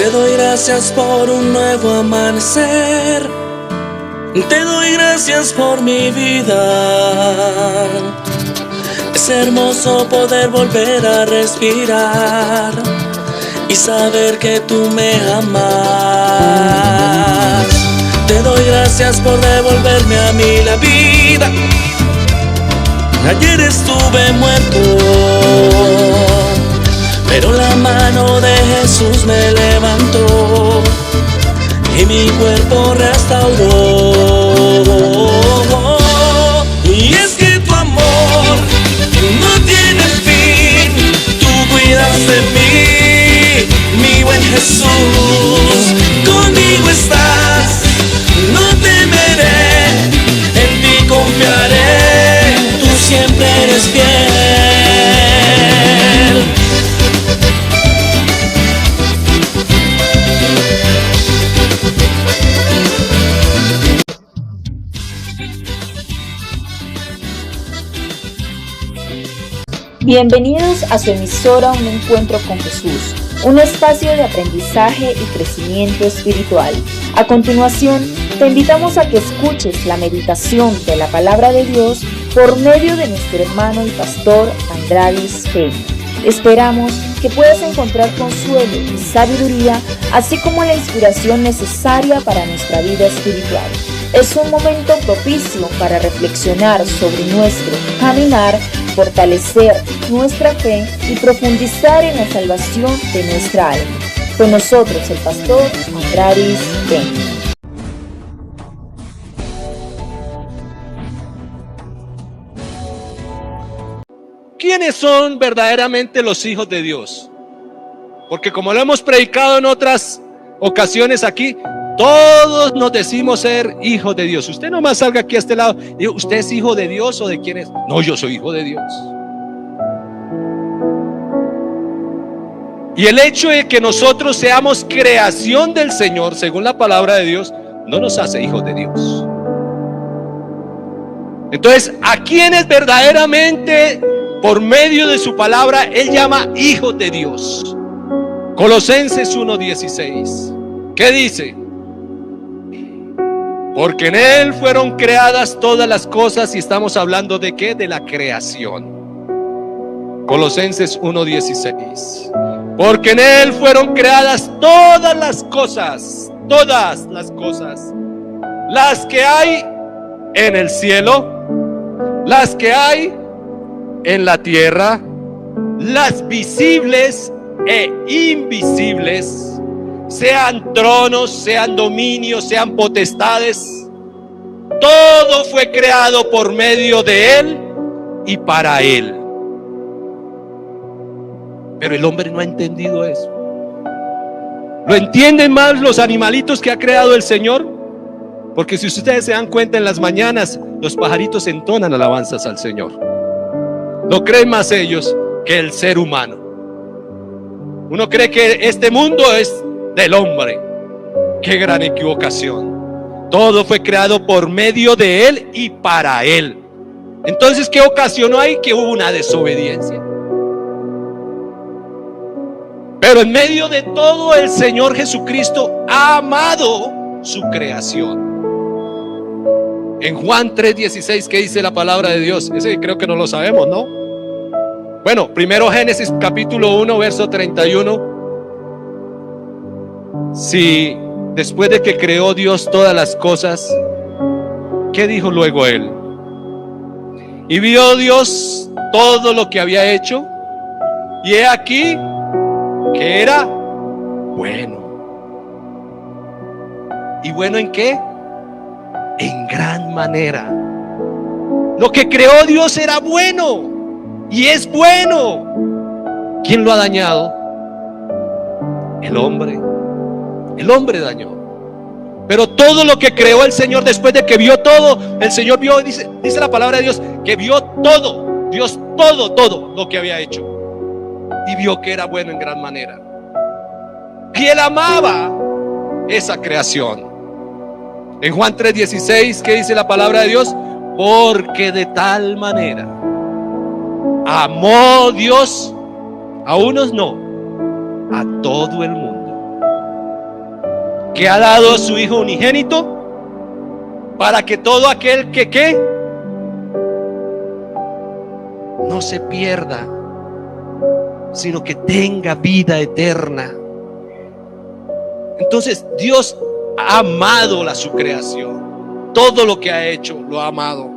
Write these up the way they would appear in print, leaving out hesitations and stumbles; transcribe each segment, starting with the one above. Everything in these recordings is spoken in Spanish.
Te doy gracias por un nuevo amanecer. Te doy gracias por mi vida. Es hermoso poder volver a respirar y saber que tú me amas. Te doy gracias por devolverme a mí la vida. Ayer estuve muerto, pero la mano de Jesús me levantó y mi cuerpo restauró. Y es que tu amor no tiene fin. Tú cuidas de mí, mi buen Jesús. Conmigo estás, no temeré, en ti confiaré. Tú siempre eres fiel. Bienvenidos a su emisora Un Encuentro con Jesús, un espacio de aprendizaje y crecimiento espiritual. A continuación, te invitamos a que escuches la meditación de la Palabra de Dios por medio de nuestro hermano y pastor Andradis Peña. Esperamos que puedas encontrar consuelo y sabiduría, así como la inspiración necesaria para nuestra vida espiritual. Es un momento propicio para reflexionar sobre nuestro caminar, fortalecer nuestra fe y profundizar en la salvación de nuestra alma. Con nosotros el pastor Andradis Peña. ¿Quiénes son verdaderamente los hijos de Dios? Porque como lo hemos predicado en otras ocasiones aquí, todos nos decimos ser hijos de Dios. Usted nomás salga aquí a este lado y diga, ¿usted es hijo de Dios o de quién es? No, yo soy hijo de Dios. Y el hecho de que nosotros seamos creación del Señor, según la palabra de Dios, no nos hace hijos de Dios. Entonces, ¿a quiénes verdaderamente, por medio de su palabra, Él llama hijos de Dios? Colosenses 1:16. ¿Qué dice? Porque en Él fueron creadas todas las cosas. Y estamos hablando ¿de qué? De la creación. Colosenses 1:16. Porque en Él fueron creadas todas las cosas, las que hay en el cielo, las que hay en la tierra, las visibles e invisibles, sean tronos, sean dominios, sean potestades. Todo fue creado por medio de Él y para Él. Pero el hombre no ha entendido eso. ¿Lo entienden más los animalitos que ha creado el Señor? Porque si ustedes se dan cuenta, en las mañanas los pajaritos entonan alabanzas al Señor. No creen más ellos que el ser humano. Uno cree que este mundo es del hombre. Qué gran equivocación. Todo fue creado por medio de Él y para Él. Entonces, ¿qué ocasionó ahí? Que hubo una desobediencia. Pero en medio de todo, el Señor Jesucristo ha amado su creación. En Juan 3:16, ¿qué dice la palabra de Dios? Ese creo que no lo sabemos, ¿no? Bueno, primero Génesis capítulo 1, verso 31. Si después de que creó Dios todas las cosas, ¿qué dijo luego Él? Y vio Dios todo lo que había hecho, y he aquí que era bueno. ¿Y bueno en qué? En gran manera. Lo que creó Dios era bueno y es bueno. ¿Quién lo ha dañado? El hombre. El hombre dañó. Pero todo lo que creó el Señor, después de que vio todo, el Señor vio, dice la palabra de Dios, que vio todo, Dios todo lo que había hecho, y vio que era bueno en gran manera. Y Él amaba esa creación. En Juan 3:16, ¿qué dice la palabra de Dios? Porque de tal manera amó Dios, a unos no, a todo el mundo, que ha dado a su Hijo unigénito, para que todo aquel que ¿qué? No se pierda, sino que tenga vida eterna. Entonces Dios ha amado su creación. Todo lo que ha hecho lo ha amado.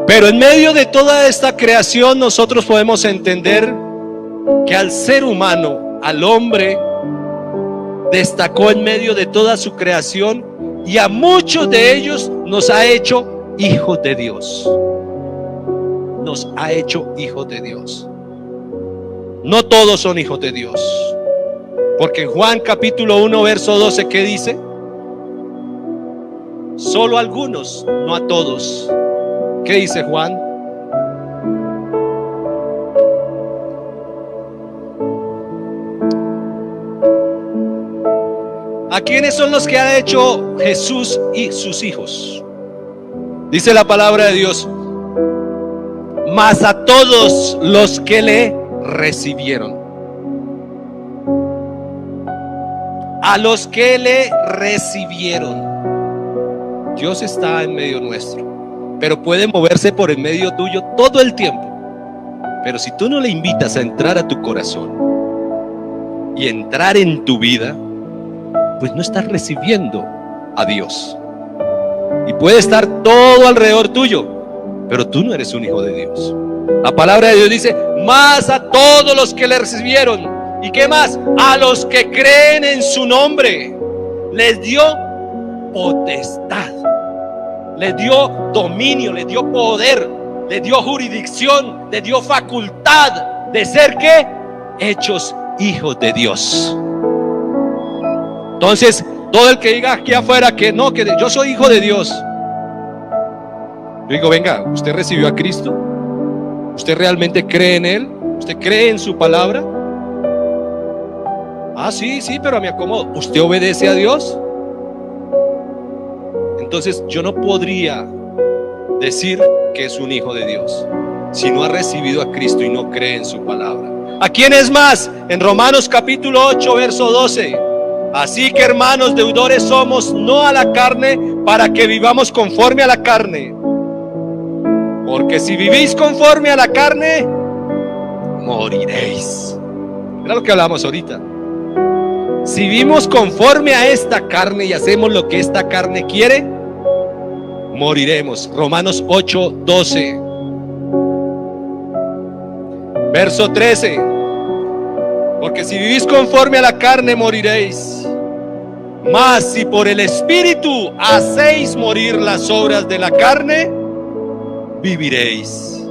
Pero en medio de toda esta creación nosotros podemos entender que al ser humano, al hombre, destacó en medio de toda su creación, y a muchos de ellos nos ha hecho hijos de Dios. Nos ha hecho hijos de Dios. No todos son hijos de Dios, porque en Juan capítulo 1 verso 12, ¿qué dice? Solo algunos, no a todos. ¿Qué dice Juan? ¿A quiénes son los que ha hecho Jesús y sus hijos? Dice la palabra de Dios: mas a todos los que le recibieron. A los que le recibieron. Dios está en medio nuestro, pero puede moverse por el medio tuyo todo el tiempo. Pero si tú no le invitas a entrar a tu corazón y entrar en tu vida, pues no estás recibiendo a Dios. Y puede estar todo alrededor tuyo, pero tú no eres un hijo de Dios. La palabra de Dios dice: más a todos los que le recibieron. ¿Y qué más? A los que creen en su nombre les dio potestad, les dio dominio, les dio poder, les dio jurisdicción, les dio facultad de ser ¿qué? Hechos hijos de Dios. Entonces, todo el que diga aquí afuera que no, que yo soy hijo de Dios, yo digo: venga, ¿usted recibió a Cristo? ¿Usted realmente cree en Él? ¿Usted cree en su palabra? Ah, sí, pero me acomodo. ¿Usted obedece a Dios? Entonces yo no podría decir que es un hijo de Dios si no ha recibido a Cristo y no cree en su palabra. ¿A quién es más? En Romanos capítulo 8 verso 12: así que, hermanos, deudores somos, no a la carne, para que vivamos conforme a la carne. Porque si vivís conforme a la carne, moriréis. Era lo que hablamos ahorita. Si vivimos conforme a esta carne y hacemos lo que esta carne quiere, moriremos. Romanos 8, 12. Verso 13: porque si vivís conforme a la carne, moriréis. Mas si por el Espíritu hacéis morir las obras de la carne, viviréis.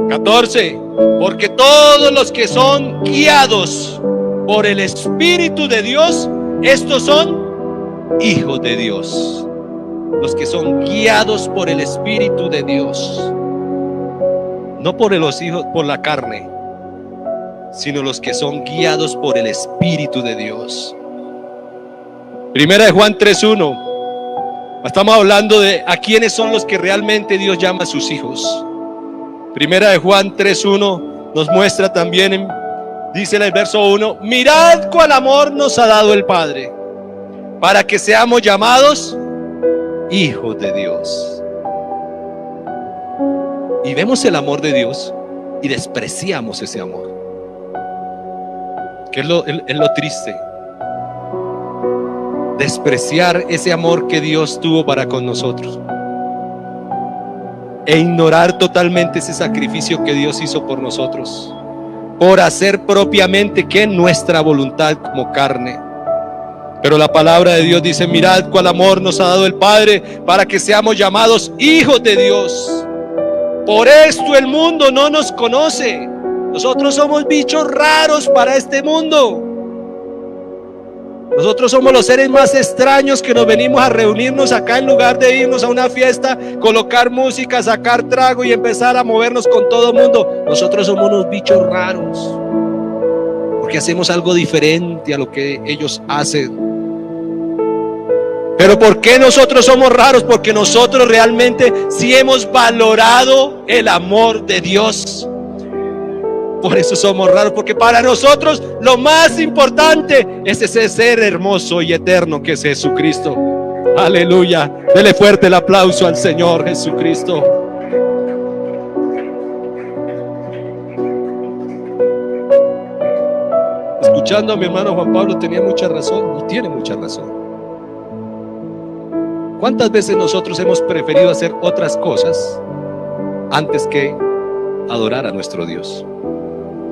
14: porque todos los que son guiados por el Espíritu de Dios, estos son hijos de Dios. Los que son guiados por el Espíritu de Dios, no por los hijos, por la carne, sino los que son guiados por el Espíritu de Dios. Primera de Juan 3:1. Estamos hablando de a quiénes son los que realmente Dios llama a sus hijos. Primera de Juan 3:1 nos muestra también, dice en el verso 1: mirad cuál amor nos ha dado el Padre, para que seamos llamados hijos de Dios. Y vemos el amor de Dios y despreciamos ese amor, que es lo triste. Despreciar ese amor que Dios tuvo para con nosotros e ignorar totalmente ese sacrificio que Dios hizo por nosotros, por hacer propiamente que nuestra voluntad como carne. Pero la palabra de Dios dice: mirad cuál amor nos ha dado el Padre, para que seamos llamados hijos de Dios. Por esto el mundo no nos conoce. Nosotros somos bichos raros para este mundo. Nosotros somos los seres más extraños que nos venimos a reunirnos acá en lugar de irnos a una fiesta, colocar música, sacar trago y empezar a movernos con todo el mundo. Nosotros somos unos bichos raros porque hacemos algo diferente a lo que ellos hacen. Pero ¿por qué nosotros somos raros? Porque nosotros realmente sí hemos valorado el amor de Dios. Por eso somos raros, porque para nosotros lo más importante es ese ser hermoso y eterno que es Jesucristo. Aleluya. Dele fuerte el aplauso al Señor Jesucristo. Escuchando a mi hermano Juan Pablo, tenía mucha razón y tiene mucha razón. ¿Cuántas veces nosotros hemos preferido hacer otras cosas antes que adorar a nuestro Dios?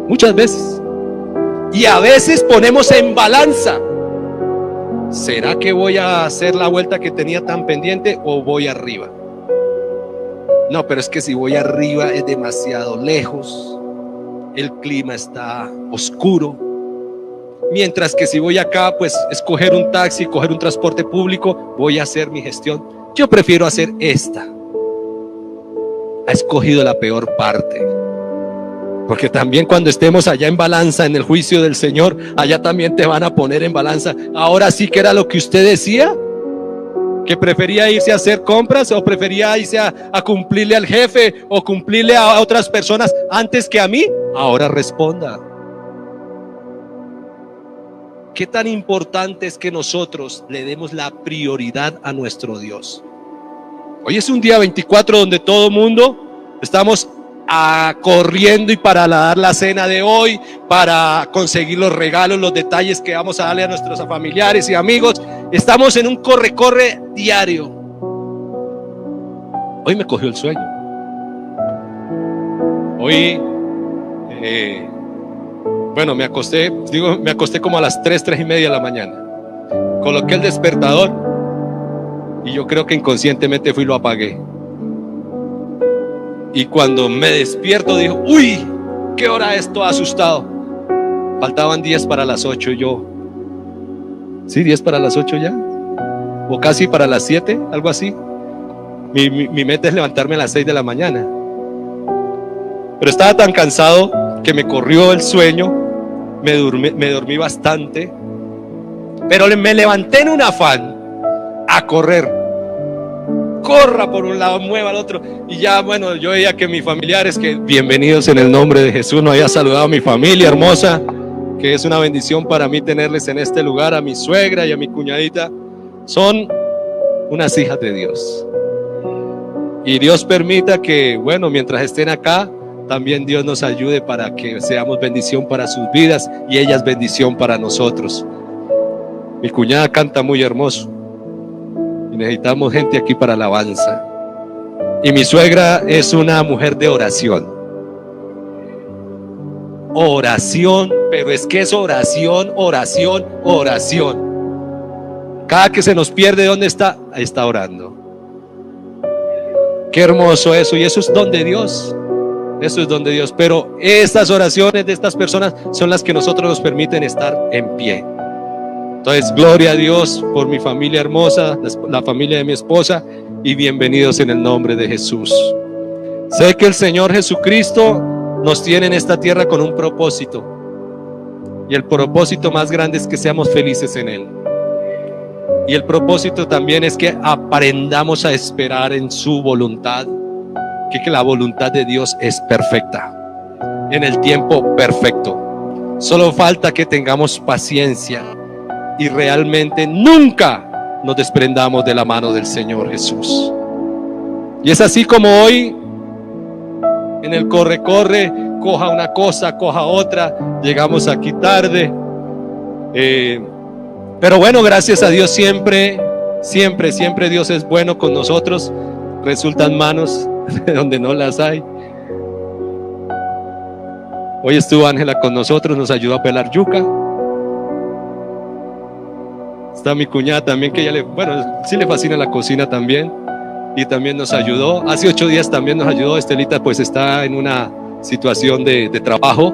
Muchas veces. Y a veces ponemos en balanza: ¿será que voy a hacer la vuelta que tenía tan pendiente o voy arriba? No, pero es que si voy arriba es demasiado lejos, el clima está oscuro. Mientras que si voy acá, pues escoger un taxi, coger un transporte público, voy a hacer mi gestión. Yo prefiero hacer esta. Ha escogido la peor parte. Porque también cuando estemos allá en balanza, en el juicio del Señor, allá también te van a poner en balanza. Ahora sí que era lo que usted decía, que prefería irse a hacer compras, o prefería irse a cumplirle al jefe, o cumplirle a otras personas antes que a mí. Ahora responda. ¿Qué tan importante es que nosotros le demos la prioridad a nuestro Dios? Hoy es un día 24 donde todo el mundo estamos corriendo y para dar la cena de hoy, para conseguir los regalos, los detalles que vamos a darle a nuestros familiares y amigos. Estamos en un corre-corre diario. Hoy me cogió el sueño. Hoy bueno, me acosté como a las 3:30 de la mañana. Coloqué el despertador y yo creo que inconscientemente fui y lo apagué. Y cuando me despierto digo: uy, ¿qué hora es? Todo asustado. Faltaban 10 para las 8 y yo, ¿sí, 10 para las 8 ya? O casi para las 7, algo así. Mi meta es levantarme a las 6 de la mañana. Pero estaba tan cansado que me corrió el sueño. Me dormí bastante, pero me levanté en un afán a correr. Corra por un lado, mueva al otro. Y ya, bueno, yo veía que mis familiares, que bienvenidos en el nombre de Jesús, no había saludado a mi familia hermosa, que es una bendición para mí tenerles en este lugar, a mi suegra y a mi cuñadita. Son unas hijas de Dios. Y Dios permita que, bueno, mientras estén acá, también Dios nos ayude para que seamos bendición para sus vidas y ellas bendición para nosotros. Mi cuñada canta muy hermoso y necesitamos gente aquí para alabanza. Y mi suegra es una mujer de oración. Oración, pero es que es oración, oración, oración. Cada que se nos pierde dónde está, ahí está orando. Qué hermoso eso, y eso es don de Dios. Eso es don de Dios, pero estas oraciones de estas personas son las que nosotros nos permiten estar en pie. Entonces, gloria a Dios por mi familia hermosa, la familia de mi esposa, y bienvenidos en el nombre de Jesús. Sé que el Señor Jesucristo nos tiene en esta tierra con un propósito, y el propósito más grande es que seamos felices en Él. Y el propósito también es que aprendamos a esperar en su voluntad. Que la voluntad de Dios es perfecta, en el tiempo perfecto. Solo falta que tengamos paciencia y realmente nunca nos desprendamos de la mano del Señor Jesús. Y es así como hoy, en el corre-corre, coja una cosa, coja otra, llegamos aquí tarde. Pero bueno, gracias a Dios siempre Dios es bueno con nosotros. Resultan manos de donde no las hay. Hoy estuvo Ángela con nosotros, nos ayudó a pelar yuca. Está mi cuñada también, que ella sí le fascina la cocina también, y también nos ayudó. Hace 8 días también nos ayudó. Estelita pues está en una situación de trabajo,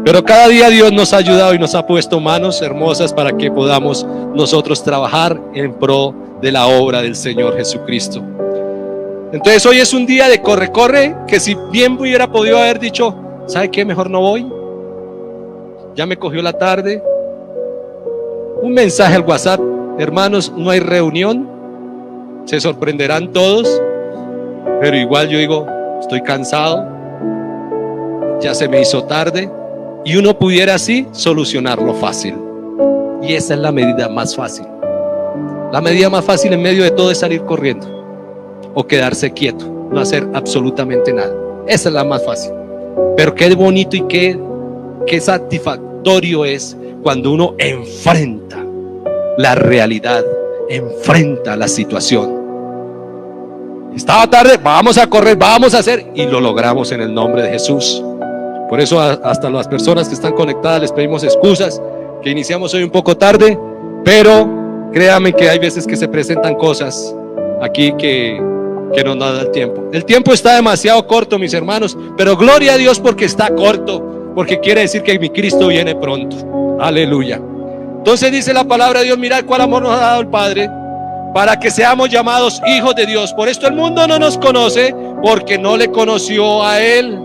pero cada día Dios nos ha ayudado y nos ha puesto manos hermosas para que podamos nosotros trabajar en pro de la obra del Señor Jesucristo. Entonces hoy es un día de corre-corre, que si bien hubiera podido haber dicho: ¿sabe qué? Mejor no voy. Ya me cogió la tarde. Un mensaje al WhatsApp: hermanos, no hay reunión. Se sorprenderán todos, pero igual yo digo: estoy cansado. ya se me hizo tarde, y uno pudiera así solucionarlo fácil. Y esa es la medida más fácil. La medida más fácil en medio de todo es salir corriendo o quedarse quieto, no hacer absolutamente nada. Esa es la más fácil. Pero qué bonito y qué satisfactorio es cuando uno enfrenta la realidad, enfrenta la situación. Estaba tarde, vamos a correr, vamos a hacer, y lo logramos en el nombre de Jesús. Por eso hasta las personas que están conectadas les pedimos excusas, que iniciamos hoy un poco tarde, pero créanme que hay veces que se presentan cosas aquí que no nos da el tiempo. El tiempo está demasiado corto, mis hermanos, pero gloria a Dios porque está corto, porque quiere decir que mi Cristo viene pronto. Aleluya. Entonces dice la palabra de Dios: mirad cuál amor nos ha dado el Padre, para que seamos llamados hijos de Dios. Por esto el mundo no nos conoce, porque no le conoció a Él.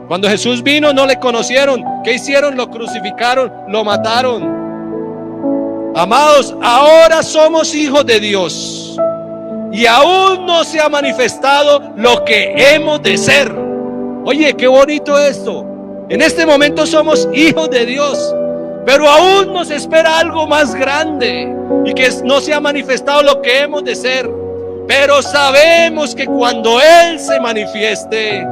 Cuando Jesús vino no le conocieron. ¿Qué hicieron? Lo crucificaron, lo mataron. Amados, ahora somos hijos de Dios, y aún no se ha manifestado lo que hemos de ser. Oye, qué bonito esto. En este momento somos hijos de Dios, pero aún nos espera algo más grande, y que no se ha manifestado lo que hemos de ser. Pero sabemos que cuando Él se manifieste,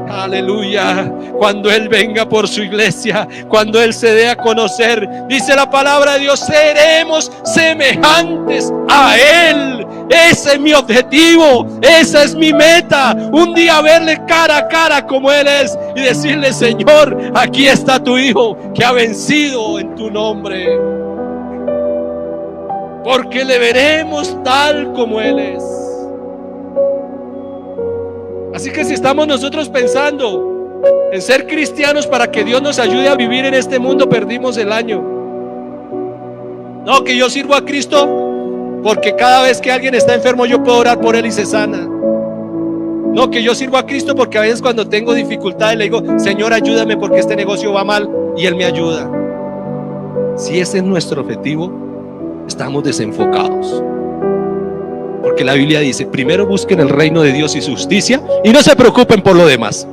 aleluya, cuando Él venga por su iglesia, cuando Él se dé a conocer, dice la palabra de Dios, seremos semejantes a Él. Ese es mi objetivo, esa es mi meta, un día verle cara a cara como Él es, y decirle: Señor, aquí está tu hijo que ha vencido en tu nombre, porque le veremos tal como Él es. Así que si estamos nosotros pensando en ser cristianos para que Dios nos ayude a vivir en este mundo, perdimos el año. No, que yo sirvo a Cristo porque cada vez que alguien está enfermo yo puedo orar por él y se sana. No, que yo sirvo a Cristo porque a veces cuando tengo dificultades le digo: Señor, ayúdame porque este negocio va mal, y Él me ayuda. Si ese es nuestro objetivo, estamos desenfocados. Porque la Biblia dice: primero busquen el reino de Dios y su justicia, y no se preocupen por lo demás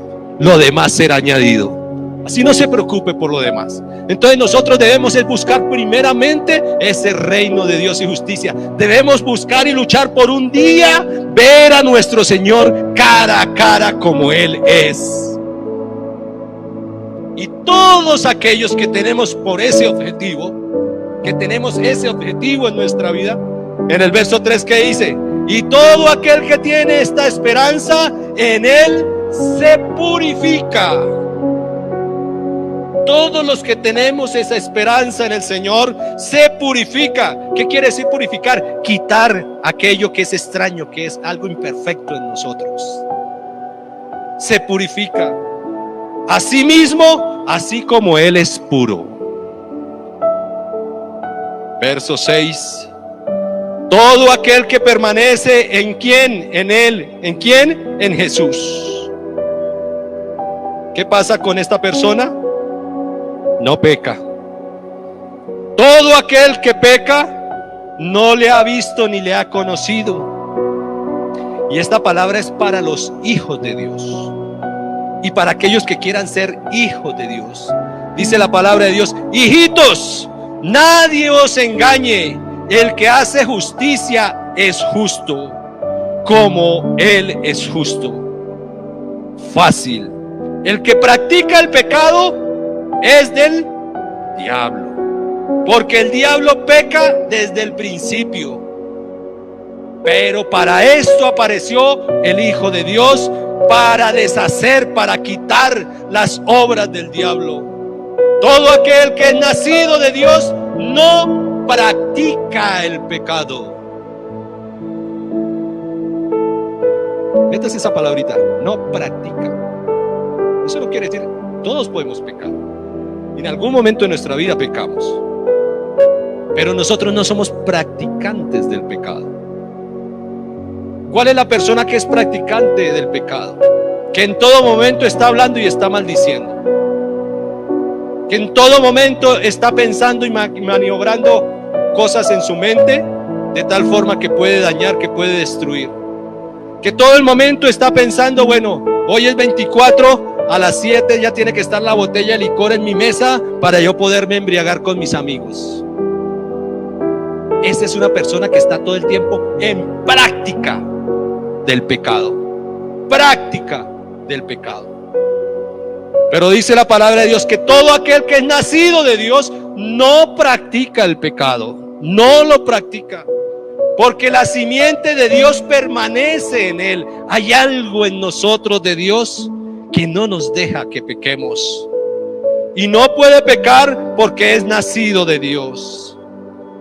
será añadido. Así no se preocupe por lo demás. Entonces nosotros debemos buscar primeramente ese reino de Dios y justicia. Debemos buscar y luchar por un día ver a nuestro Señor cara a cara como Él es. Y todos aquellos que tenemos por ese objetivo, que tenemos ese objetivo en nuestra vida, en el verso 3 que dice: y todo aquel que tiene esta esperanza en Él se purifica. Todos los que tenemos esa esperanza en el Señor se purifica. ¿Qué quiere decir purificar? Quitar aquello que es extraño, que es algo imperfecto en nosotros. Se purifica a sí mismo, así como Él es puro. Verso 6: todo aquel que permanece en ¿quién? En Él. ¿En quién? En Jesús. ¿Qué pasa con esta persona? No peca. Todo aquel que peca no le ha visto ni le ha conocido. Y esta palabra es para los hijos de Dios y para aquellos que quieran ser hijos de Dios. Dice la palabra de Dios: hijitos, nadie os engañe. El que hace justicia es justo, como Él es justo. Fácil. El que practica el pecado es del diablo, porque el diablo peca desde el principio. Pero para esto apareció el Hijo de Dios, para deshacer, para quitar las obras del diablo. Todo aquel que es nacido de Dios no practica el pecado. Métase esa palabrita: no practica. Eso no quiere decir, todos podemos pecar. En algún momento de nuestra vida pecamos, pero nosotros no somos practicantes del pecado. ¿Cuál es la persona que es practicante del pecado? Que en todo momento está hablando y está maldiciendo, que en todo momento está pensando y maniobrando cosas en su mente de tal forma que puede dañar, que puede destruir, que todo el momento está pensando: bueno, hoy es 24, A las 7 ya tiene que estar la botella de licor en mi mesa para yo poderme embriagar con mis amigos. Esa es una persona que está todo el tiempo en práctica del pecado. Práctica del pecado. Pero dice la palabra de Dios que todo aquel que es nacido de Dios no practica el pecado. No lo practica. Porque la simiente de Dios permanece en él. Hay algo en nosotros de Dios que no nos deja que pequemos. Y no puede pecar porque es nacido de Dios.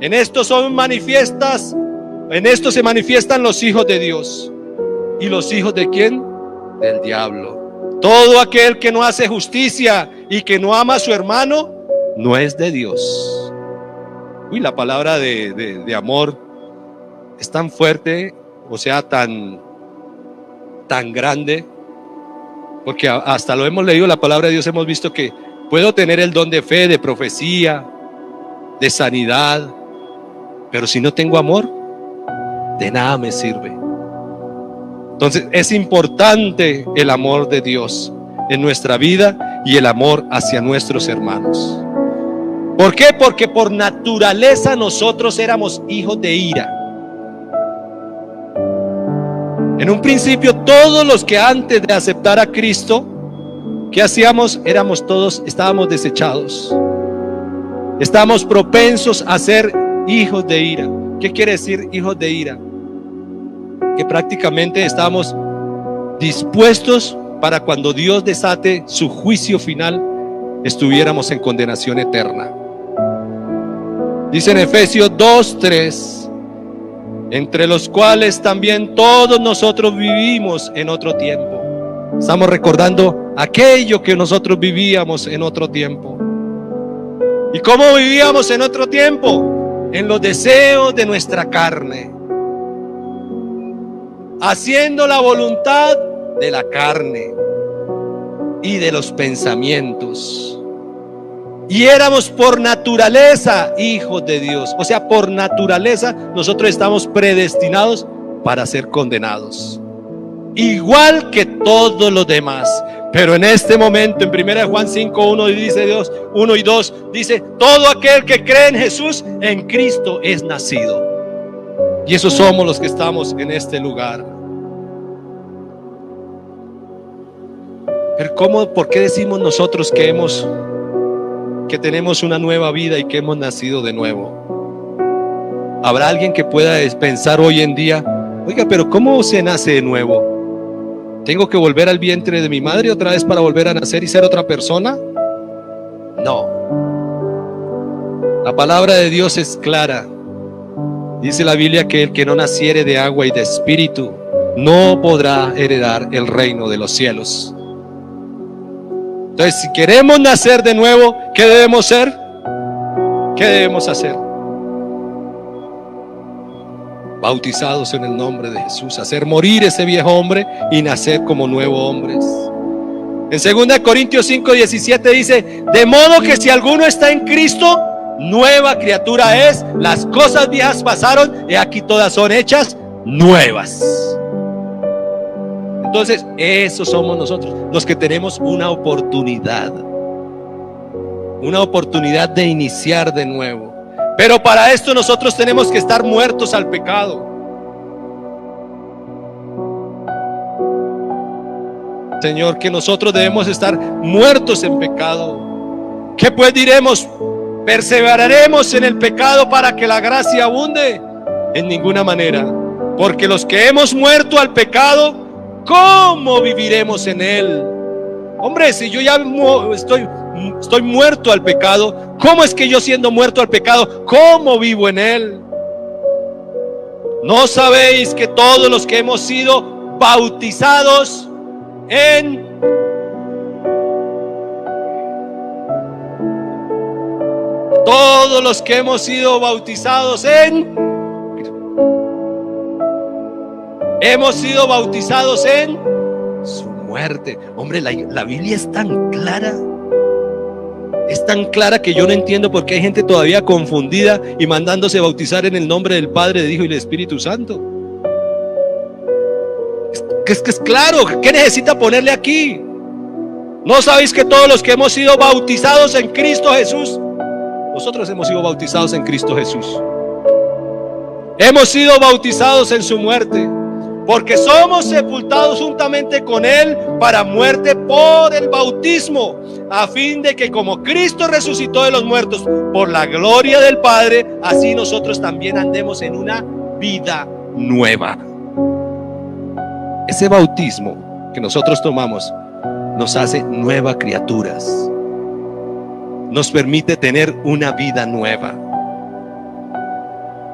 En esto se manifiestan los hijos de Dios. ¿Y los hijos de quién? Del diablo. Todo aquel que no hace justicia y que no ama a su hermano, no es de Dios. Uy, la palabra de amor es tan fuerte, o sea, tan grande, porque hasta lo hemos leído, la palabra de Dios, hemos visto que puedo tener el don de fe, de profecía, de sanidad, pero si no tengo amor, de nada me sirve. Entonces es importante el amor de Dios en nuestra vida y el amor hacia nuestros hermanos. ¿Por qué? Porque por naturaleza nosotros éramos hijos de ira. En un principio, todos los que antes de aceptar a Cristo, ¿qué hacíamos? Estábamos desechados. Estábamos propensos a ser hijos de ira. ¿Qué quiere decir hijos de ira? Que prácticamente estábamos dispuestos para cuando Dios desate su juicio final, estuviéramos en condenación eterna. Dice en Efesios 2:3, entre los cuales también todos nosotros vivimos en otro tiempo. Estamos recordando aquello que nosotros vivíamos en otro tiempo. ¿Y cómo vivíamos en otro tiempo? En los deseos de nuestra carne, haciendo la voluntad de la carne y de los pensamientos. Y éramos por naturaleza hijos de Dios. O sea, por naturaleza nosotros estamos predestinados para ser condenados, igual que todos los demás. Pero en este momento, en 1 Juan 5:1 dice Dios, 1 y 2, dice: todo aquel que cree en Jesús, en Cristo es nacido. Y esos somos los que estamos en este lugar. Pero ¿por qué decimos nosotros que tenemos una nueva vida y que hemos nacido de nuevo? ¿Habrá alguien que pueda pensar hoy en día: oiga, pero ¿cómo se nace de nuevo? ¿Tengo que volver al vientre de mi madre otra vez para volver a nacer y ser otra persona? No. La palabra de Dios es clara. Dice la Biblia que el que no naciere de agua y de espíritu no podrá heredar el reino de los cielos. Entonces, si queremos nacer de nuevo, ¿qué debemos hacer? ¿Qué debemos hacer? Bautizados en el nombre de Jesús, hacer morir ese viejo hombre y nacer como nuevos hombres. En 2 Corintios 5:17 dice: de modo que si alguno está en Cristo, nueva criatura es, las cosas viejas pasaron y aquí todas son hechas nuevas. Entonces, esos somos nosotros, los que tenemos una oportunidad de iniciar de nuevo. Pero para esto nosotros tenemos que estar muertos al pecado. Señor, que nosotros debemos estar muertos en pecado. ¿Qué pues diremos? ¿Perseveraremos en el pecado para que la gracia abunde? En ninguna manera. Porque los que hemos muerto al pecado, ¿cómo viviremos en él? Hombre, si yo ya estoy muerto al pecado, ¿cómo es que yo, siendo muerto al pecado, cómo vivo en él? ¿No sabéis que todos los que hemos sido bautizados en hemos sido bautizados en su muerte? Hombre, la Biblia es tan clara. Es tan clara que yo no entiendo por qué hay gente todavía confundida y mandándose bautizar en el nombre del Padre, del Hijo y del Espíritu Santo. Es claro. ¿Qué necesita ponerle aquí? ¿No sabéis que todos los que hemos sido bautizados en Cristo Jesús, nosotros hemos sido bautizados en Cristo Jesús? Hemos sido bautizados en su muerte, porque somos sepultados juntamente con Él para muerte por el bautismo, a fin de que como Cristo resucitó de los muertos por la gloria del Padre, así nosotros también andemos en una vida nueva. Ese bautismo que nosotros tomamos nos hace nuevas criaturas, nos permite tener una vida nueva.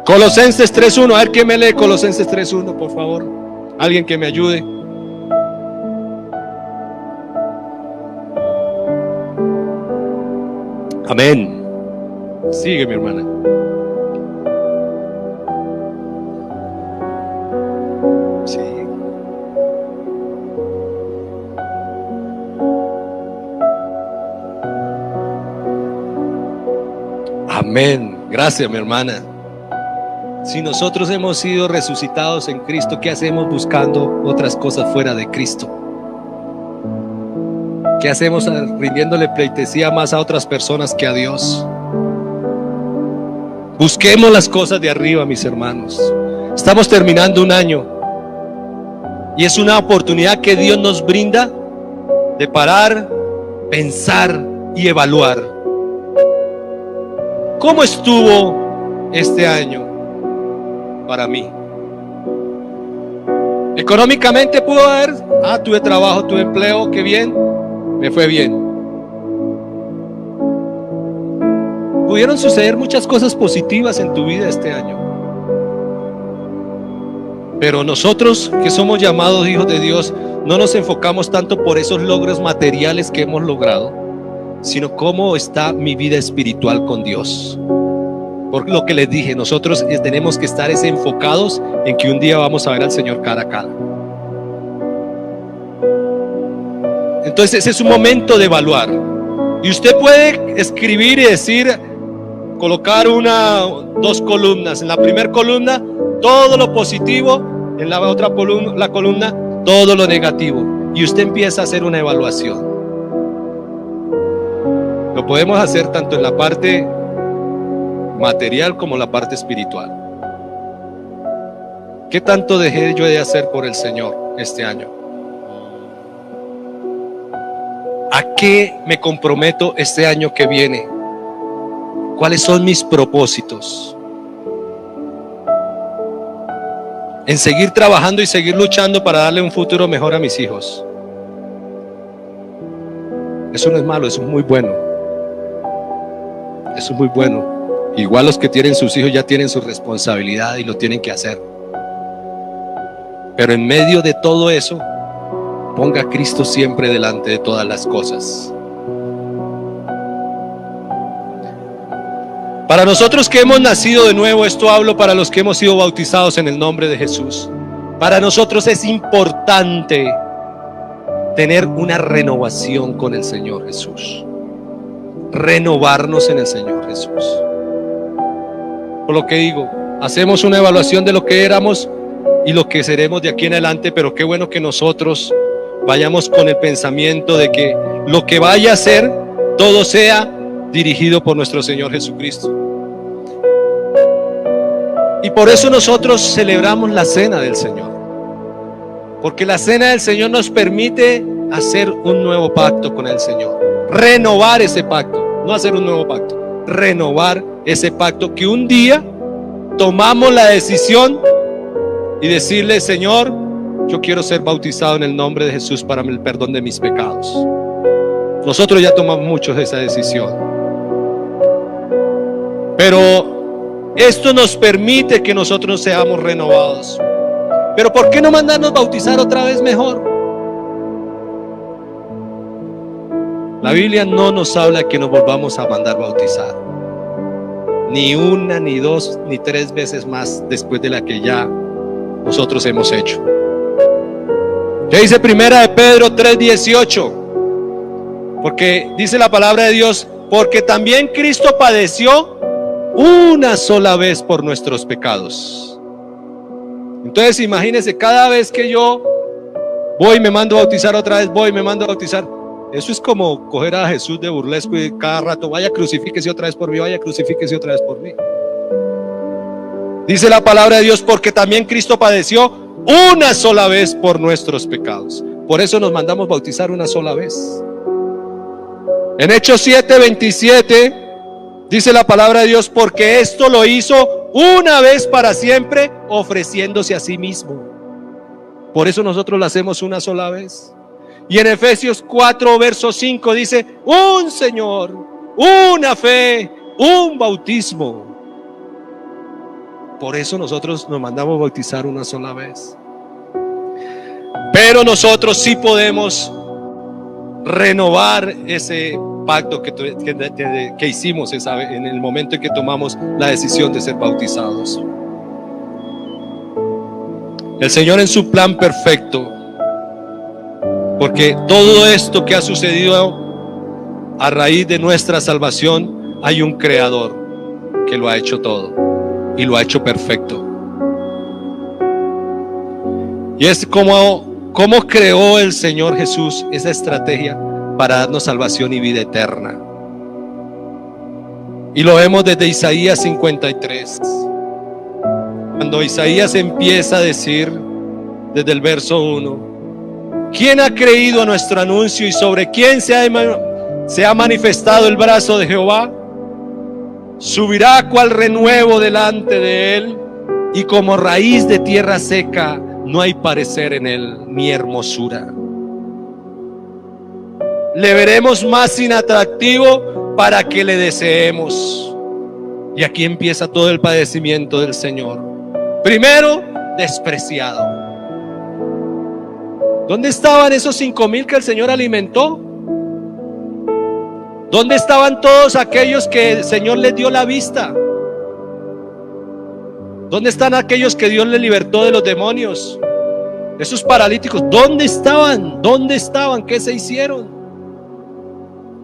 Colosenses 3:1, a ver quién me lee Colosenses 3:1, por favor. Alguien que me ayude. Amén. Sigue, mi hermana. Sí. Amén. Gracias, mi hermana. Si nosotros hemos sido resucitados en Cristo, ¿qué hacemos buscando otras cosas fuera de Cristo? ¿Qué hacemos rindiéndole pleitesía más a otras personas que a Dios? Busquemos las cosas de arriba, mis hermanos. Estamos terminando un año y es una oportunidad que Dios nos brinda de parar, pensar y evaluar. ¿Cómo estuvo este año para mí? Económicamente pudo haber, tuve trabajo, tuve empleo, qué bien, me fue bien. Pudieron suceder muchas cosas positivas en tu vida este año, pero nosotros que somos llamados hijos de Dios, no nos enfocamos tanto por esos logros materiales que hemos logrado, sino cómo está mi vida espiritual con Dios. Por lo que les dije, nosotros tenemos que estar enfocados en que un día vamos a ver al Señor cara a cara. Entonces ese es un momento de evaluar. Y usted puede escribir y decir, colocar dos columnas. En la primera columna, todo lo positivo. En la otra columna, todo lo negativo. Y usted empieza a hacer una evaluación. Lo podemos hacer tanto en la parte material como la parte espiritual. ¿Qué tanto dejé yo de hacer por el Señor este año? ¿A qué me comprometo este año que viene? ¿Cuáles son mis propósitos? En seguir trabajando y seguir luchando para darle un futuro mejor a mis hijos. Eso no es malo, eso es muy bueno. Eso es muy bueno. Igual los que tienen sus hijos ya tienen su responsabilidad y lo tienen que hacer. Pero en medio de todo eso, ponga a Cristo siempre delante de todas las cosas. Para nosotros que hemos nacido de nuevo, esto hablo para los que hemos sido bautizados en el nombre de Jesús. Para nosotros es importante tener una renovación con el Señor Jesús. Renovarnos en el Señor Jesús. Por lo que digo, hacemos una evaluación de lo que éramos y lo que seremos de aquí en adelante, pero qué bueno que nosotros vayamos con el pensamiento de que lo que vaya a ser, todo sea dirigido por nuestro Señor Jesucristo. Y por eso nosotros celebramos la cena del Señor, porque la cena del Señor nos permite hacer un nuevo pacto con el Señor, renovar ese pacto, no hacer un nuevo pacto, renovar ese pacto que un día tomamos la decisión y decirle: Señor, yo quiero ser bautizado en el nombre de Jesús para el perdón de mis pecados. Nosotros ya tomamos muchos de esa decisión, pero esto nos permite que nosotros seamos renovados. Pero ¿por qué no mandarnos bautizar otra vez mejor? La Biblia no nos habla que nos volvamos a mandar bautizar, ni una, ni dos, ni tres veces más después de la que ya nosotros hemos hecho. ¿Qué dice Primera de Pedro 3:18? Porque dice la palabra de Dios: porque también Cristo padeció una sola vez por nuestros pecados. Entonces imagínense, cada vez que yo voy y me mando a bautizar otra vez, voy y me mando a bautizar, Eso es como coger a Jesús de burlesco y cada rato, vaya, crucifíquese otra vez por mí, vaya, crucifíquese otra vez por mí. Dice la palabra de Dios, porque también Cristo padeció una sola vez por nuestros pecados. Por eso nos mandamos bautizar una sola vez. En Hechos 7:27 dice la palabra de Dios, porque esto lo hizo una vez para siempre, ofreciéndose a sí mismo. Por eso nosotros lo hacemos una sola vez. Y en Efesios 4 verso 5 dice, un Señor, una fe, un bautismo. Por eso nosotros nos mandamos bautizar una sola vez. Pero nosotros sí podemos renovar ese pacto que hicimos en el momento en que tomamos la decisión de ser bautizados. El Señor en su plan perfecto, porque todo esto que ha sucedido a raíz de nuestra salvación, hay un creador que lo ha hecho todo y lo ha hecho perfecto. Y es como creó el Señor Jesús esa estrategia para darnos salvación y vida eterna. Y lo vemos desde Isaías 53. Cuando Isaías empieza a decir desde el verso 1, ¿quién ha creído a nuestro anuncio y sobre quién se ha manifestado el brazo de Jehová? Subirá cual renuevo delante de él, y como raíz de tierra seca, no hay parecer en él ni hermosura. Le veremos más inatractivo para que le deseemos. Y aquí empieza todo el padecimiento del Señor. Primero, despreciado. ¿Dónde estaban esos 5,000 que el Señor alimentó? ¿Dónde estaban todos aquellos que el Señor les dio la vista? ¿Dónde están aquellos que Dios les libertó de los demonios? Esos paralíticos, ¿dónde estaban? ¿Dónde estaban? ¿Qué se hicieron?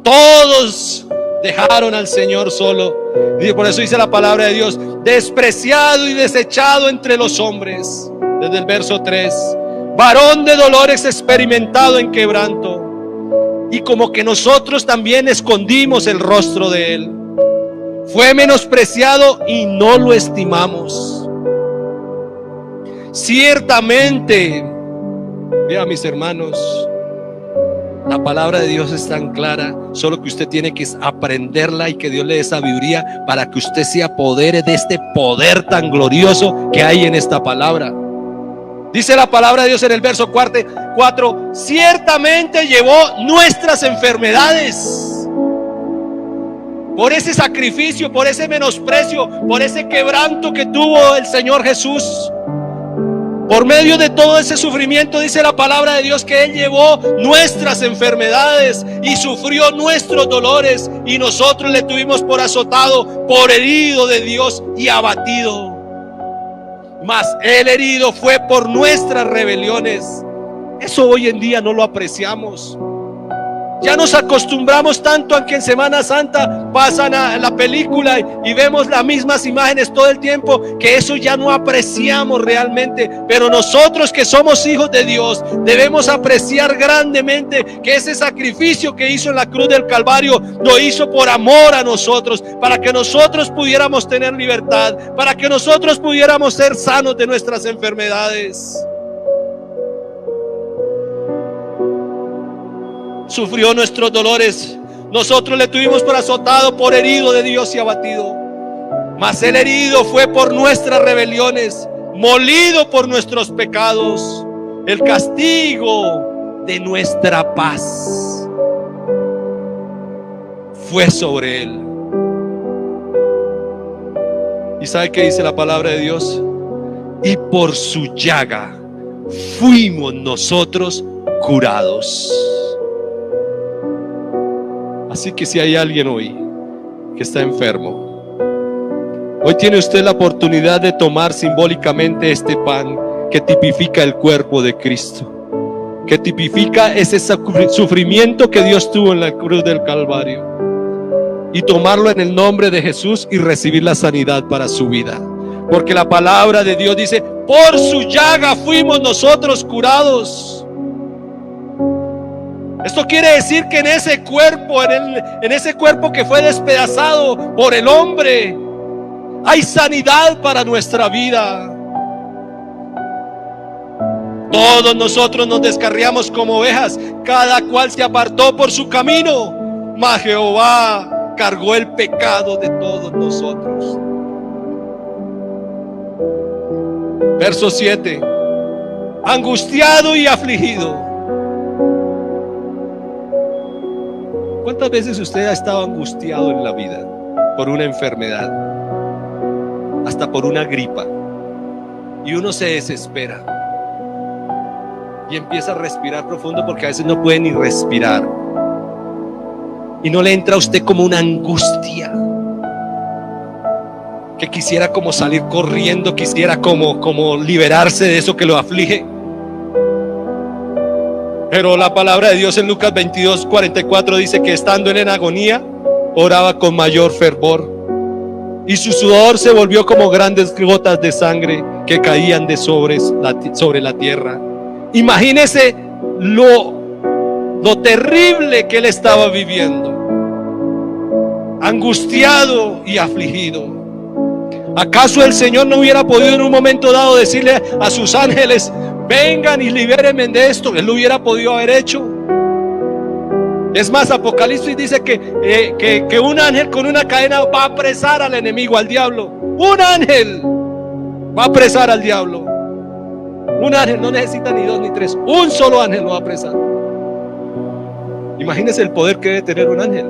Todos dejaron al Señor solo. Y por eso dice la palabra de Dios, despreciado y desechado entre los hombres. Desde el verso 3, varón de dolores, experimentado en quebranto. Y como que nosotros también escondimos el rostro de él. Fue menospreciado y no lo estimamos. Ciertamente, vea mis hermanos, la palabra de Dios es tan clara, solo que usted tiene que aprenderla y que Dios le dé sabiduría para que usted se apodere de este poder tan glorioso que hay en esta palabra. Dice la palabra de Dios en el verso 4, ciertamente llevó nuestras enfermedades. Por ese sacrificio, por ese menosprecio, por ese quebranto que tuvo el Señor Jesús, por medio de todo ese sufrimiento, dice la palabra de Dios que Él llevó nuestras enfermedades y sufrió nuestros dolores, y nosotros le tuvimos por azotado, por herido de Dios y abatido. Mas el herido fue por nuestras rebeliones. Eso hoy en día no lo apreciamos. Ya nos acostumbramos tanto a que en Semana Santa pasan a la película y vemos las mismas imágenes todo el tiempo, que eso ya no apreciamos realmente. Pero nosotros que somos hijos de Dios debemos apreciar grandemente que ese sacrificio que hizo en la cruz del Calvario lo hizo por amor a nosotros, para que nosotros pudiéramos tener libertad, para que nosotros pudiéramos ser sanos de nuestras enfermedades. Sufrió nuestros dolores, nosotros le tuvimos por azotado, por herido de Dios y abatido. Mas el herido fue por nuestras rebeliones, molido por nuestros pecados. El castigo de nuestra paz fue sobre él. ¿Y sabe qué dice la palabra de Dios? Y por su llaga fuimos nosotros curados. Así que si hay alguien hoy que está enfermo, hoy tiene usted la oportunidad de tomar simbólicamente este pan que tipifica el cuerpo de Cristo, que tipifica ese sufrimiento que Dios tuvo en la cruz del Calvario, y tomarlo en el nombre de Jesús y recibir la sanidad para su vida. Porque la palabra de Dios dice, por su llaga fuimos nosotros curados. Esto quiere decir que en ese cuerpo, en ese cuerpo que fue despedazado por el hombre, hay sanidad para nuestra vida. Todos nosotros nos descarriamos como ovejas, cada cual se apartó por su camino, mas Jehová cargó el pecado de todos nosotros. Verso 7. Angustiado y afligido. ¿Cuántas veces usted ha estado angustiado en la vida por una enfermedad, hasta por una gripa, y uno se desespera y empieza a respirar profundo porque a veces no puede ni respirar y no le entra a usted como una angustia que quisiera como salir corriendo, quisiera como liberarse de eso que lo aflige? Pero la palabra de Dios en Lucas 22:44 dice que estando él en agonía, oraba con mayor fervor, y su sudor se volvió como grandes gotas de sangre que caían de sobre la tierra. Imagínese lo terrible que él estaba viviendo, angustiado y afligido. ¿Acaso el Señor no hubiera podido en un momento dado decirle a sus ángeles: vengan y libérenme de esto? Él lo hubiera podido haber hecho. Es más, Apocalipsis dice que un ángel con una cadena va a apresar al enemigo, al diablo. Un ángel va a apresar al diablo. Un ángel no necesita ni dos ni tres, un solo ángel lo va a apresar. Imagínese el poder que debe tener un ángel.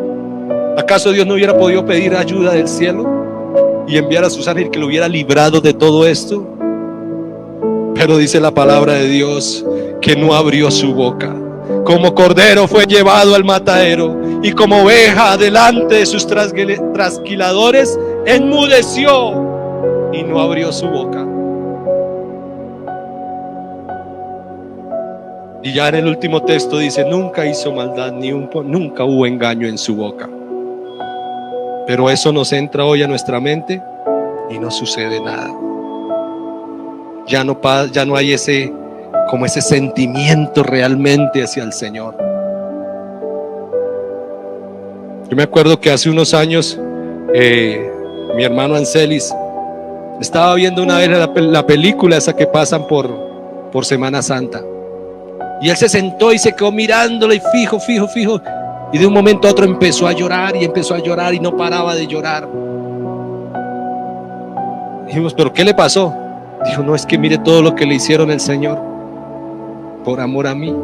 ¿Acaso Dios no hubiera podido pedir ayuda del cielo y enviar a sus ángeles que lo hubiera librado de todo esto? Pero dice la palabra de Dios que no abrió su boca. Como cordero fue llevado al matadero, y como oveja delante de sus trasquiladores enmudeció y no abrió su boca. Y ya en el último texto dice: nunca hizo maldad, nunca hubo engaño en su boca. Pero eso nos entra hoy a nuestra mente y no sucede nada. Ya no hay ese sentimiento realmente hacia el Señor. Yo me acuerdo que hace unos años mi hermano Ancelis estaba viendo una vez la película esa que pasan por Semana Santa, y él se sentó y se quedó mirándola y fijo, y de un momento a otro empezó a llorar y no paraba de llorar. Dijimos: ¿pero qué le pasó? Dijo: no, es que mire todo lo que le hicieron el Señor por amor a mí.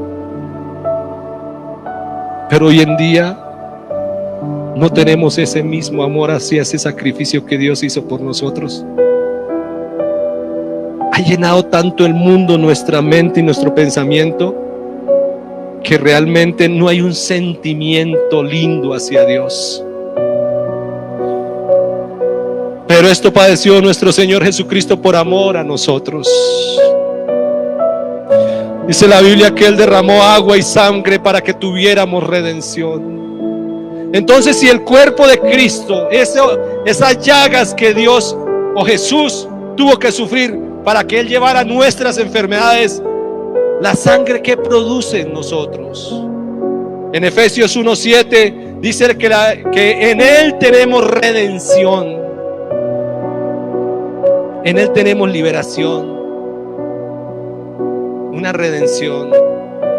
Pero hoy en día no tenemos ese mismo amor hacia ese sacrificio que Dios hizo por nosotros. Ha llenado tanto el mundo nuestra mente y nuestro pensamiento que realmente no hay un sentimiento lindo hacia Dios. Pero esto padeció nuestro Señor Jesucristo por amor a nosotros. Dice la Biblia que Él derramó agua y sangre para que tuviéramos redención. Entonces, si el cuerpo de Cristo, esas llagas que Dios o Jesús tuvo que sufrir para que Él llevara nuestras enfermedades, la sangre que produce en nosotros. En Efesios 1:7 dice que en Él tenemos redención. En Él tenemos liberación, una redención,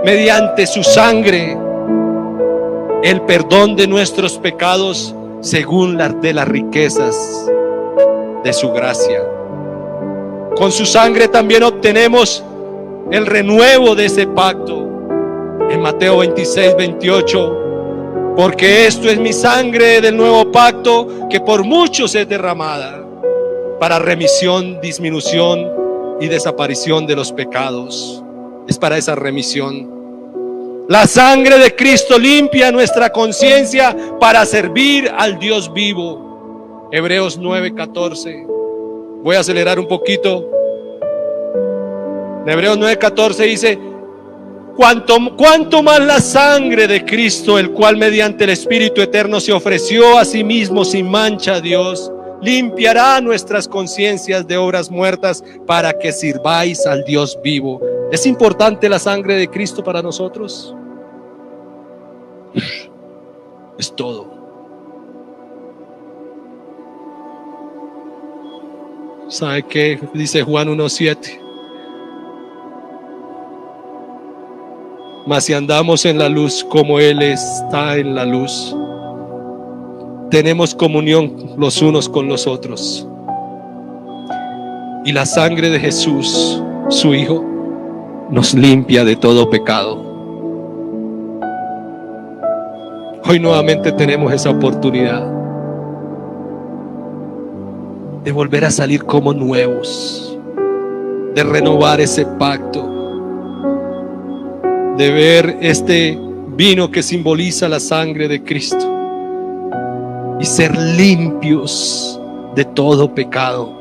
mediante su sangre, el perdón de nuestros pecados según de las riquezas de su gracia. Con su sangre también obtenemos el renuevo de ese pacto. En Mateo 26:28, porque esto es mi sangre del nuevo pacto, que por muchos es derramada para remisión, disminución y desaparición de los pecados. Es para esa remisión. La sangre de Cristo limpia nuestra conciencia para servir al Dios vivo. Hebreos 9:14. Voy a acelerar un poquito. En Hebreos 9:14 dice: cuanto más la sangre de Cristo, el cual mediante el Espíritu eterno se ofreció a sí mismo sin mancha a Dios, limpiará nuestras conciencias de obras muertas para que sirváis al Dios vivo. ¿Es importante la sangre de Cristo para nosotros? Es todo. ¿Sabe qué dice Juan 1:7? Mas si andamos en la luz como Él está en la luz, tenemos comunión los unos con los otros. Y la sangre de Jesús, su Hijo, nos limpia de todo pecado. Hoy nuevamente tenemos esa oportunidad de volver a salir como nuevos, de renovar ese pacto, de ver este vino que simboliza la sangre de Cristo y ser limpios de todo pecado.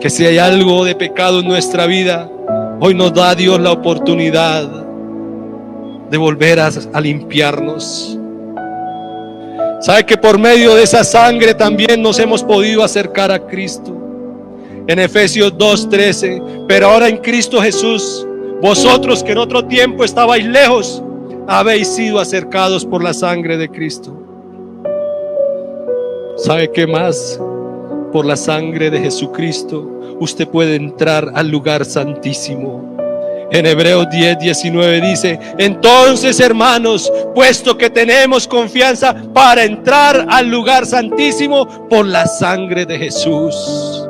Que si hay algo de pecado en nuestra vida, hoy nos da Dios la oportunidad de volver a limpiarnos. Sabe que por medio de esa sangre también nos hemos podido acercar a Cristo. En Efesios 2:13, pero ahora en Cristo Jesús, vosotros que en otro tiempo estabais lejos, habéis sido acercados por la sangre de Cristo. ¿Sabe qué más? Por la sangre de Jesucristo usted puede entrar al lugar santísimo. En Hebreos 10:19 dice: entonces, hermanos, puesto que tenemos confianza para entrar al lugar santísimo por la sangre de Jesús,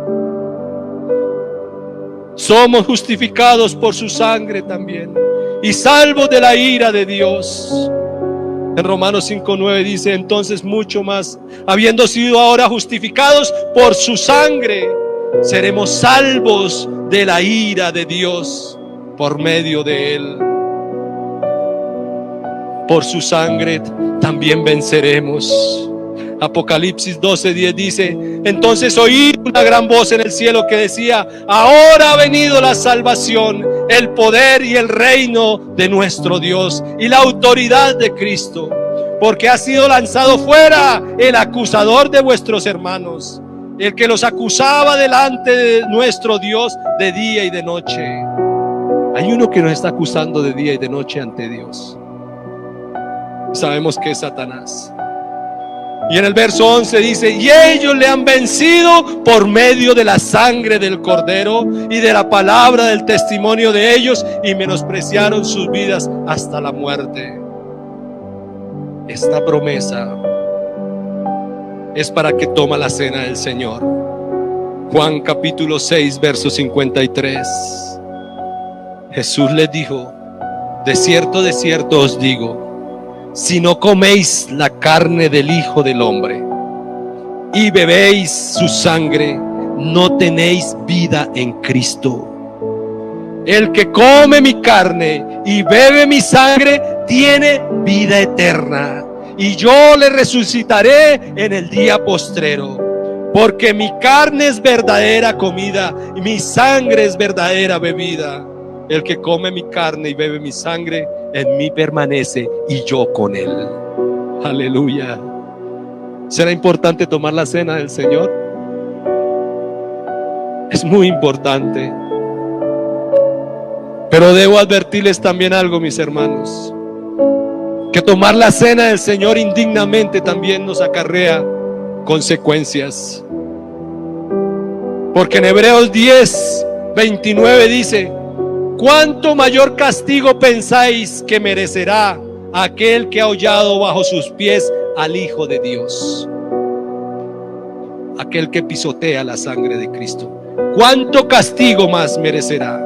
somos justificados por su sangre también y salvos de la ira de Dios. En Romanos 5:9 dice: entonces mucho más, habiendo sido ahora justificados por su sangre, seremos salvos de la ira de Dios por medio de Él. Por su sangre también venceremos. Apocalipsis 12:10 dice: entonces oí una gran voz en el cielo que decía: ahora ha venido la salvación, el poder y el reino de nuestro Dios y la autoridad de Cristo, porque ha sido lanzado fuera el acusador de vuestros hermanos, el que los acusaba delante de nuestro Dios de día y de noche. Hay uno que nos está acusando de día y de noche ante Dios. Sabemos que es Satanás. Y en el verso 11 dice: y ellos le han vencido por medio de la sangre del Cordero y de la palabra del testimonio de ellos, y menospreciaron sus vidas hasta la muerte. Esta promesa es para que toma la cena del Señor. Juan capítulo 6 verso 53. Jesús les dijo: de cierto os digo, si no coméis la carne del Hijo del Hombre y bebéis su sangre, no tenéis vida en Cristo. El que come mi carne y bebe mi sangre tiene vida eterna, y yo le resucitaré en el día postrero. Porque mi carne es verdadera comida y mi sangre es verdadera bebida. El que come mi carne y bebe mi sangre, en mí permanece y yo con él. Aleluya. ¿Será importante tomar la cena del Señor? Es muy importante. Pero debo advertirles también algo, mis hermanos, que tomar la cena del Señor indignamente también nos acarrea consecuencias. Porque en Hebreos 10:29 dice: ¿cuánto mayor castigo pensáis que merecerá aquel que ha hollado bajo sus pies al Hijo de Dios? Aquel que pisotea la sangre de Cristo. ¿Cuánto castigo más merecerá?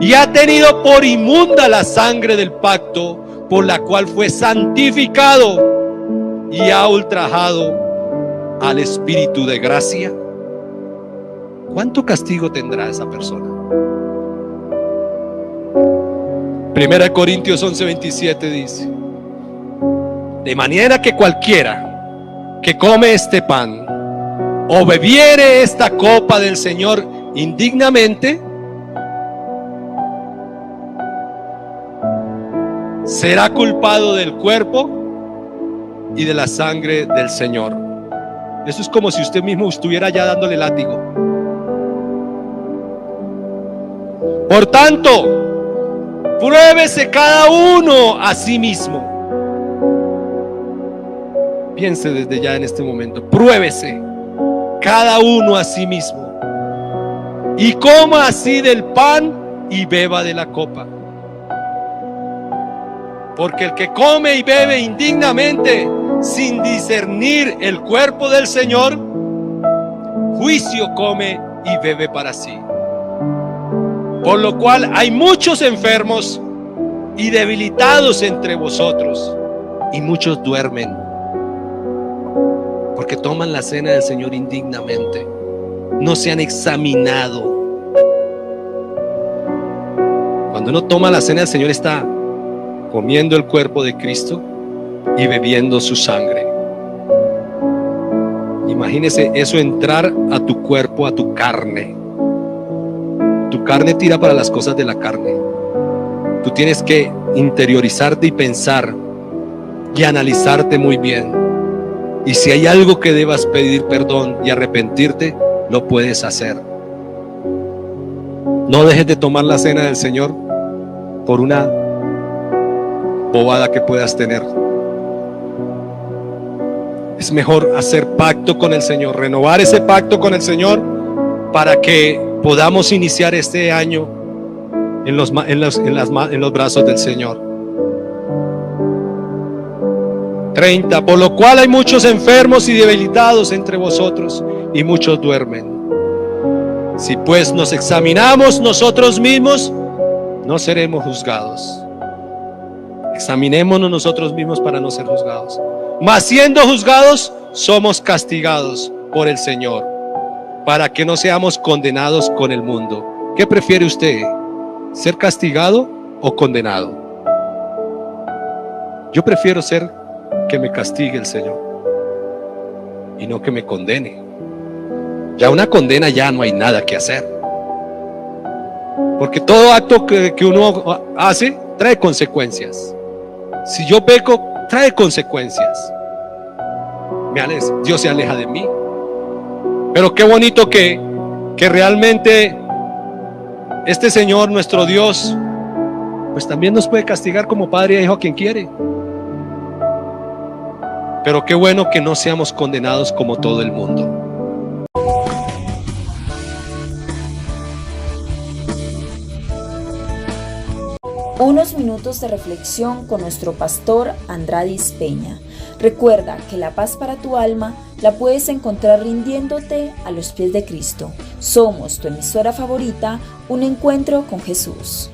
Y ha tenido por inmunda la sangre del pacto, por la cual fue santificado, y ha ultrajado al Espíritu de gracia. ¿Cuánto castigo tendrá esa persona? 1 Corintios 11:27 dice: de manera que cualquiera que come este pan o bebiere esta copa del Señor indignamente, será culpado del cuerpo y de la sangre del Señor. Eso es como si usted mismo estuviera ya dándole látigo. Por tanto, Pruébese cada uno a sí mismo. Piense desde ya en este momento. Pruébese cada uno a sí mismo. Y coma así del pan y beba de la copa. Porque el que come y bebe indignamente, sin discernir el cuerpo del Señor, juicio come y bebe para sí. Por lo cual hay muchos enfermos y debilitados entre vosotros, y muchos duermen, porque toman la cena del Señor indignamente. No se han examinado. Cuando uno toma la cena del Señor, está comiendo el cuerpo de Cristo y bebiendo su sangre. Imagínese eso entrar a tu cuerpo, a tu carne. Tu carne tira para las cosas de la carne. Tú tienes que interiorizarte y pensar y analizarte muy bien. Y si hay algo que debas pedir perdón y arrepentirte, lo puedes hacer. No dejes de tomar la cena del Señor por una bobada que puedas tener. Es mejor hacer pacto con el Señor, renovar ese pacto con el Señor para que podamos iniciar este año en los brazos del Señor. 30. Por lo cual hay muchos enfermos y debilitados entre vosotros, y muchos duermen. Si pues nos examinamos nosotros mismos, no seremos juzgados. Examinémonos nosotros mismos para no ser juzgados. Mas siendo juzgados, somos castigados por el Señor, para que no seamos condenados con el mundo. ¿Qué prefiere usted? ¿Ser castigado o condenado? Yo prefiero ser que me castigue el Señor y no que me condene. Ya una condena ya no hay nada que hacer, porque todo acto que uno hace trae consecuencias. Si yo peco, trae consecuencias. Dios se aleja de mí. Pero qué bonito que realmente este Señor, nuestro Dios, pues también nos puede castigar como padre e hijo a quien quiere. Pero qué bueno que no seamos condenados como todo el mundo. Unos minutos de reflexión con nuestro pastor Andradis Peña. Recuerda que la paz para tu alma la puedes encontrar rindiéndote a los pies de Cristo. Somos tu emisora favorita, Un Encuentro con Jesús.